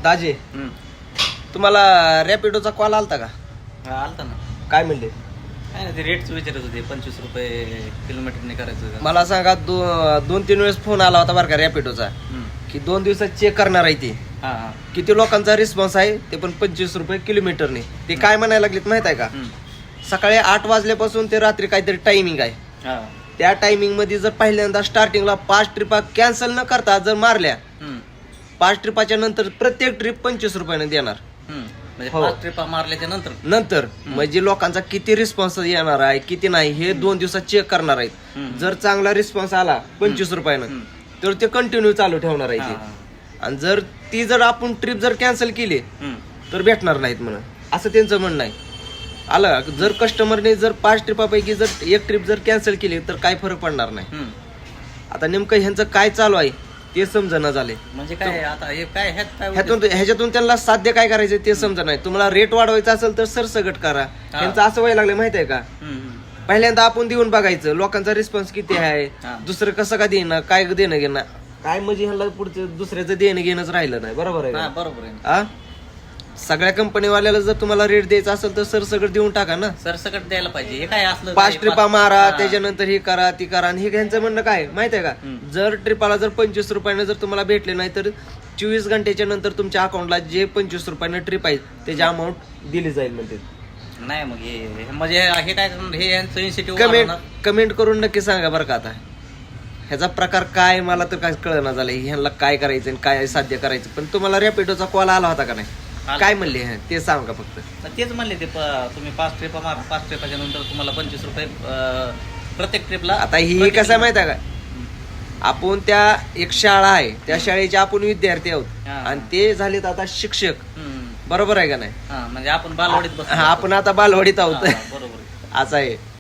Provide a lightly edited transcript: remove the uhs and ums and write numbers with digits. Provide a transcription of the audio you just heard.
दाजे तुम्हाला रॅपिडोचा कॉल आलता का? आलता ना. काय म्हणले? काय नाही, ते रेटच विचारत होते. 25 रुपये किलोमीटरने करायचं. मला सांगा, 2-3 वेळेस फोन आला होता बरं का रॅपिडोचा, की 2 दिवसात चेक करणार आहे ते. किती लोकांचा रिस्पॉन्स आहे ते पण 25 रुपये किलोमीटरने. ते काय म्हणायला लागलेत माहित आहे का? सकाळी 8 वाजल्यापासून ते रात्री काहीतरी टायमिंग आहे. त्या टायमिंग मध्ये जर पहिल्यांदा स्टार्टिंगला 5 ट्रिपा कॅन्सल न करता जर मारल्या, 5 ट्रिपाच्या नंतर प्रत्येक ट्रिप 25 रुपयाने देणार. म्हणजे 5 ट्रिपा मारल्याच्या नंतर म्हणजे लोकांचा किती रिस्पॉन्स येणार आहे किती नाही हे 2 दिवसात चेक करणार आहेत. जर चांगला रिस्पॉन्स आला 25 रुपयानं तर ते कंटिन्यू चालू ठेवणार आहे ते. आणि जर आपण ट्रिप जर कॅन्सल केली तर भेटणार नाहीत म्हणून, असं त्यांचं म्हणणं आहे. आलं, जर कस्टमरने जर 5 ट्रिपापैकी जर एक ट्रिप जर कॅन्सल केली तर काय फरक पडणार नाही. आता नेमकं ह्यांचं काय चालू आहे ते समजणं झाले. म्हणजे काय आता हे काय ह्याच्यातून त्यांना साध्य काय करायचं ते समजत नाही. तुम्हाला रेट वाढवायचा असेल तर सरसगट करा. त्यांचं असं व्हायला लागलं माहिती आहे का? पहिल्यांदा आपण देऊन बघायचं लोकांचा रिस्पॉन्स किती आहे, दुसरं कसं का देणं, काय देणं घेणं काय, म्हणजे ह्याला पुढचं दुसऱ्याचं देणं घेणंच राहिलं नाही. बरोबर आहे? बरोबर आहे. सगळ्या कंपनीवाल्याला जर तुम्हाला रेट द्यायचा असेल तर सरसगट देऊन टाका ना. सरसकट द्यायला पाहिजे. हे काय असलं 5 ट्रिपा मारा, त्याच्यानंतर हे करा ती करा. आणि हे ह्यांचं म्हणणं काय माहिती आहे का? जर ट्रिपाला जर 25 रुपयाने जर तुम्हाला भेटले नाही तर 24 घंट्याच्या नंतर तुमच्या अकाउंटला जे 25 रुपयाने ट्रिप आहे त्याची अमाऊंट दिली जाईल म्हणते. नाही मग हे म्हणजे हे काय हे यांचं इन्स्टिट्यूट कमेंट करून नक्की सांगा बरं का. आता ह्याचा प्रकार काय मला तर काय कळना झालं. ह्यांना काय करायचं आणि काय साध्य करायचं. पण तुम्हाला रॅपिडोचा कॉल आला होता का नाही? काय म्हणले ते सांगा फक्त. तेच म्हणले ते तुम्ही 5 ट्रिपा मारा, 5 ट्रिपाच्या नंतर तुम्हाला 25 रुपये प्रत्येक ट्रिपला. आता ही कसं माहित आहे का? आपण त्या एक शाळा आहे, त्या शाळेचे आपण विद्यार्थी आहोत आणि ते झालेत आता शिक्षक. बरोबर आहे का नाही? म्हणजे आपण बालवाडीत आपण आता बालवाडीत आहोत. बरोबर असं आहे.